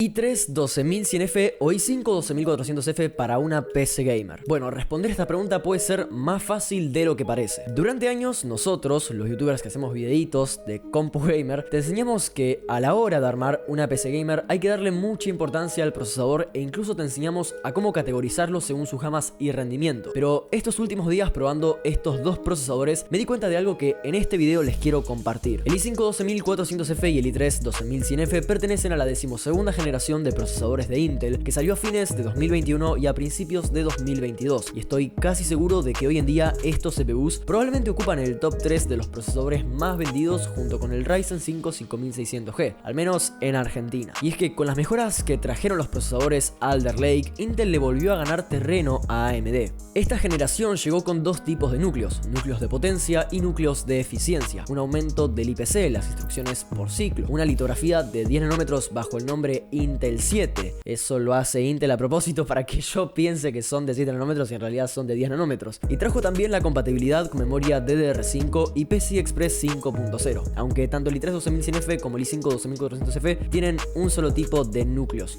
i3 12100F o i5 12400F para una PC gamer. Bueno, responder esta pregunta puede ser más fácil de lo que parece. Durante años nosotros, los youtubers que hacemos videitos de compu gamer, te enseñamos que a la hora de armar una PC gamer hay que darle mucha importancia al procesador e incluso te enseñamos a cómo categorizarlo según sus gamas y rendimiento. Pero estos últimos días probando estos dos procesadores me di cuenta de algo que en este video les quiero compartir. El i5 12400F y el i3 12100F pertenecen a la 12ª generación de procesadores de Intel que salió a fines de 2021 y a principios de 2022, y estoy casi seguro de que hoy en día estos CPUs probablemente ocupan el top 3 de los procesadores más vendidos junto con el Ryzen 5 5600G, al menos en Argentina. Y es que con las mejoras que trajeron los procesadores Alder Lake, Intel le volvió a ganar terreno a AMD. Esta generación llegó con dos tipos de núcleos de potencia y núcleos de eficiencia, un aumento del IPC, las instrucciones por ciclo, una litografía de 10 nanómetros bajo el nombre Intel 7. Eso lo hace Intel a propósito para que yo piense que son de 7 nanómetros y en realidad son de 10 nanómetros. Y trajo también la compatibilidad con memoria DDR5 y PCI Express 5.0, aunque tanto el i3 12100F como el i5 12400F tienen un solo tipo de núcleos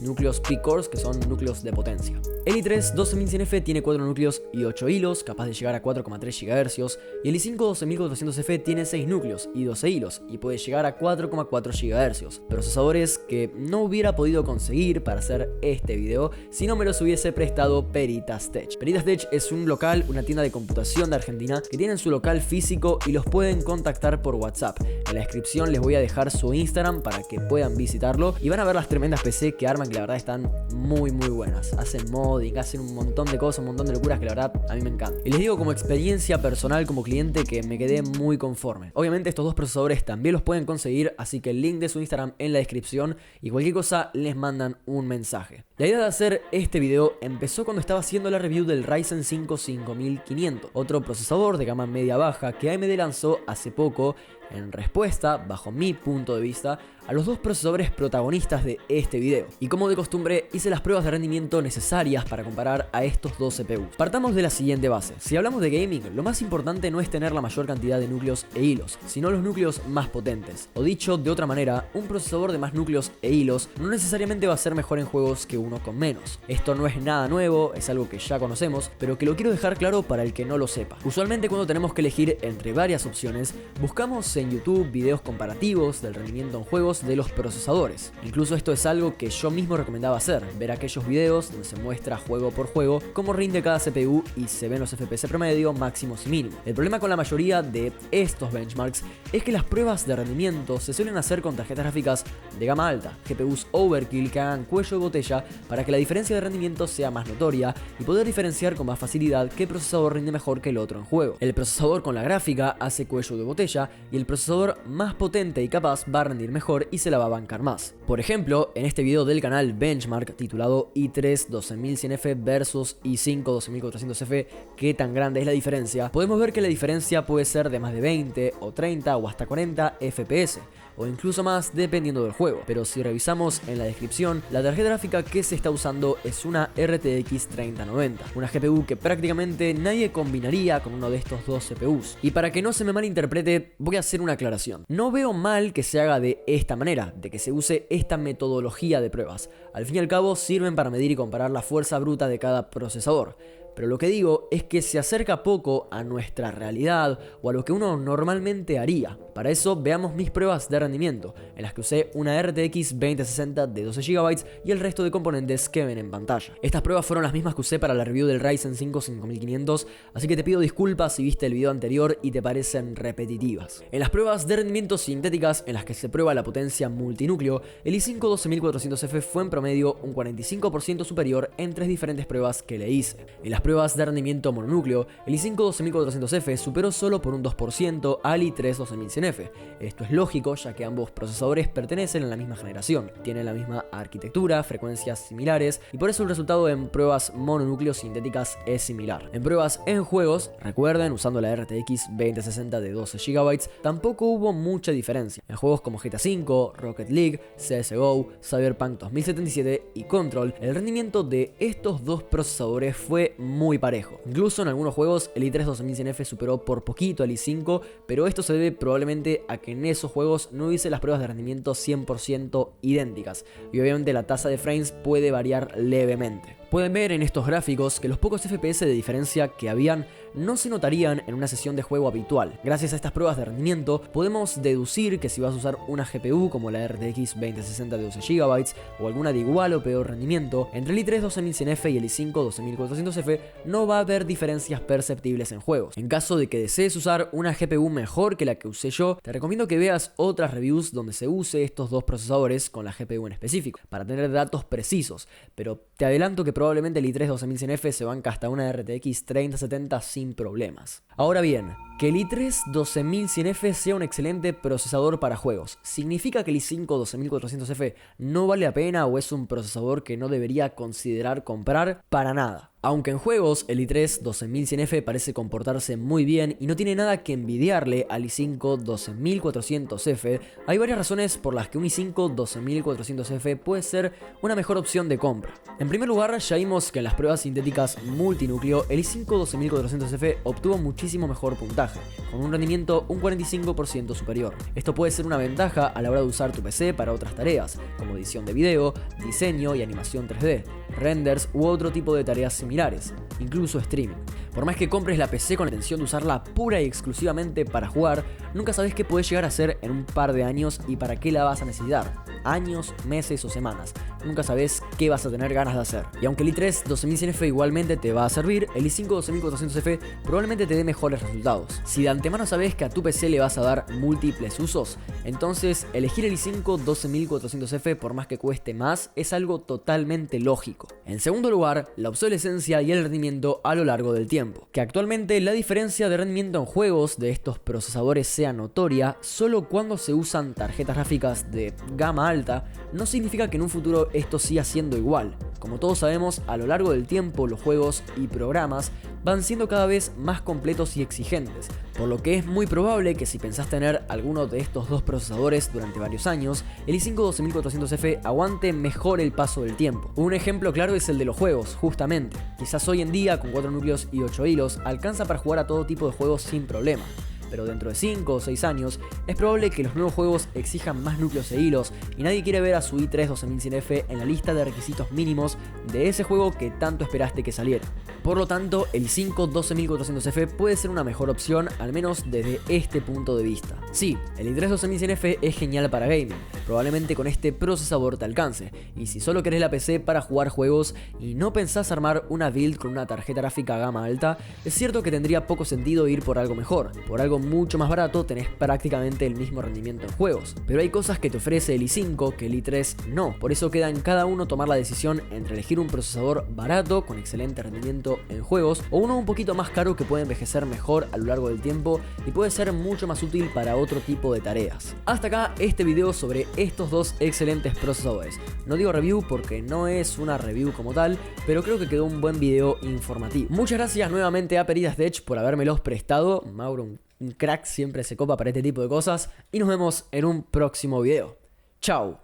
P-cores, que son núcleos de potencia. El i3 12100F tiene 4 núcleos y 8 hilos, capaz de llegar a 4,3 GHz, y el i5 12400F tiene 6 núcleos y 12 hilos, y puede llegar a 4,4 GHz. Procesadores que no hubiera podido conseguir para hacer este video si no me los hubiese prestado Peritas Tech. Peritas Tech es un local, una tienda de computación de Argentina que tienen su local físico y los pueden contactar por WhatsApp. En la descripción les voy a dejar su Instagram para que puedan visitarlo y van a ver las tremendas PC que arman, que la verdad están muy buenas. Hacen modding, hacen un montón de cosas, un montón de locuras que la verdad a mí me encanta. Y les digo como experiencia personal, como cliente, que me quedé muy conforme. Obviamente estos dos procesadores también los pueden conseguir, así que el link de su Instagram en la descripción y cualquier cosa les mandan un mensaje. La idea de hacer este video empezó cuando estaba haciendo la review del Ryzen 5 5500, otro procesador de gama media-baja que AMD lanzó hace poco en respuesta, bajo mi punto de vista, a los dos procesadores protagonistas de este video. Y como de costumbre, hice las pruebas de rendimiento necesarias para comparar a estos dos CPUs. Partamos de la siguiente base. Si hablamos de gaming, lo más importante no es tener la mayor cantidad de núcleos e hilos, sino los núcleos más potentes. O dicho de otra manera, un procesador de más núcleos e hilos no necesariamente va a ser mejor en juegos que uno con menos. Esto no es nada nuevo, es algo que ya conocemos, pero que lo quiero dejar claro para el que no lo sepa. Usualmente cuando tenemos que elegir entre varias opciones, buscamos en YouTube videos comparativos del rendimiento en juegos de los procesadores. Incluso esto es algo que yo mismo recomendaba hacer, ver aquellos videos donde se muestra juego por juego cómo rinde cada CPU y se ven los FPS promedio, máximos y mínimos. El problema con la mayoría de estos benchmarks es que las pruebas de rendimiento se suelen hacer con tarjetas gráficas de gama alta, GPUs overkill que hagan cuello de botella para que la diferencia de rendimiento sea más notoria y poder diferenciar con más facilidad qué procesador rinde mejor que el otro en juego. El procesador con la gráfica hace cuello de botella y el procesador más potente y capaz va a rendir mejor y se la va a bancar más. Por ejemplo, en este video del canal Benchmark titulado i3 12100F versus i5 12400F, ¿qué tan grande es la diferencia? Podemos ver que la diferencia puede ser de más de 20 o 30 o hasta 40 FPS, o incluso más dependiendo del juego. Pero si revisamos en la descripción, la tarjeta gráfica que se está usando es una RTX 3090, una GPU que prácticamente nadie combinaría con uno de estos dos CPUs. Y para que no se me malinterprete, voy a hacer una aclaración. No veo mal que se haga de esta manera, de que se use esta metodología de pruebas. Al fin y al cabo sirven para medir y comparar la fuerza bruta de cada procesador. Pero lo que digo es que se acerca poco a nuestra realidad o a lo que uno normalmente haría. Para eso veamos mis pruebas de rendimiento, en las que usé una RTX 2060 de 12 GB y el resto de componentes que ven en pantalla. Estas pruebas fueron las mismas que usé para la review del Ryzen 5 5500, así que te pido disculpas si viste el video anterior y te parecen repetitivas. En las pruebas de rendimiento sintéticas, en las que se prueba la potencia multinúcleo, el i5 12400F fue en promedio un 45% superior en 3 diferentes pruebas que le hice. En las pruebas de rendimiento mononúcleo, el i5 12400F superó solo por un 2% al i3 12100F. Esto es lógico, ya que ambos procesadores pertenecen a la misma generación, tienen la misma arquitectura, frecuencias similares, y por eso el resultado en pruebas mononúcleo sintéticas es similar. En pruebas en juegos, recuerden, usando la RTX 2060 de 12 GB, tampoco hubo mucha diferencia. En juegos como GTA V, Rocket League, CSGO, Cyberpunk 2077 y Control, el rendimiento de estos dos procesadores fue muy parejo. Incluso en algunos juegos el i3 2100F superó por poquito al i5, pero esto se debe probablemente a que en esos juegos no hice las pruebas de rendimiento 100% idénticas, y obviamente la tasa de frames puede variar levemente. Pueden ver en estos gráficos que los pocos FPS de diferencia que habían no se notarían en una sesión de juego habitual. Gracias a estas pruebas de rendimiento podemos deducir que si vas a usar una GPU como la RTX 2060 de 12 GB o alguna de igual o peor rendimiento, entre el i3 12100F y el i5 12400F no va a haber diferencias perceptibles en juegos. En caso de que desees usar una GPU mejor que la que usé yo, te recomiendo que veas otras reviews donde se use estos dos procesadores con la GPU en específico, para tener datos precisos, pero te adelanto que probablemente el i3 12100F se banca hasta una RTX 3070 sin problemas. Ahora bien, que el i3 12100F sea un excelente procesador para juegos, ¿significa que el i5 12400F no vale la pena o es un procesador que no debería considerar comprar? Para nada. Aunque en juegos el i3 12100F parece comportarse muy bien y no tiene nada que envidiarle al i5 12400F, hay varias razones por las que un i5 12400F puede ser una mejor opción de compra. En primer lugar, ya vimos que en las pruebas sintéticas multinúcleo el i5 12400F obtuvo muchísimo mejor puntaje, con un rendimiento un 45% superior. Esto puede ser una ventaja a la hora de usar tu PC para otras tareas, como edición de video, diseño y animación 3D, renders u otro tipo de tareas similares, incluso streaming. Por más que compres la PC con la intención de usarla pura y exclusivamente para jugar, nunca sabes qué puede llegar a ser en un par de años y para qué la vas a necesitar. Años, meses o semanas. Nunca sabes qué vas a tener ganas de hacer. Y aunque el i3 12100F igualmente te va a servir, el i5 12400F probablemente te dé mejores resultados. Si de antemano sabes que a tu PC le vas a dar múltiples usos, entonces elegir el i5 12400F por más que cueste más es algo totalmente lógico. En segundo lugar, la obsolescencia y el rendimiento a lo largo del tiempo. Que actualmente la diferencia de rendimiento en juegos de estos procesadores sea notoria solo cuando se usan tarjetas gráficas de gama alta, no significa que en un futuro esto siga siendo igual. Como todos sabemos, a lo largo del tiempo los juegos y programas van siendo cada vez más completos y exigentes, por lo que es muy probable que si pensás tener alguno de estos dos procesadores durante varios años, el i5 12400F aguante mejor el paso del tiempo. Un ejemplo claro es el de los juegos, justamente. Quizás hoy en día con 4 núcleos y 8 hilos alcanza para jugar a todo tipo de juegos sin problema, pero dentro de 5 o 6 años es probable que los nuevos juegos exijan más núcleos e hilos y nadie quiere ver a su i3 12100F en la lista de requisitos mínimos de ese juego que tanto esperaste que saliera. Por lo tanto, el i5 12400F puede ser una mejor opción, al menos desde este punto de vista. Sí, el i3 12100F es genial para gaming, probablemente con este procesador te alcance, y si solo querés la PC para jugar juegos y no pensás armar una build con una tarjeta gráfica gama alta, es cierto que tendría poco sentido ir por algo mejor. Por algo mucho más barato tenés prácticamente el mismo rendimiento en juegos, pero hay cosas que te ofrece el i5 que el i3 no, por eso queda en cada uno tomar la decisión entre elegir un procesador barato con excelente rendimiento en juegos o uno un poquito más caro que puede envejecer mejor a lo largo del tiempo y puede ser mucho más útil para otro tipo de tareas. Hasta acá este video sobre estos dos excelentes procesadores. No digo review porque no es una review como tal, pero creo que quedó un buen video informativo. Muchas gracias nuevamente a Peridastech por habérmelos prestado. Mauro, un crack, siempre se copa para este tipo de cosas, y nos vemos en un próximo video. Chao.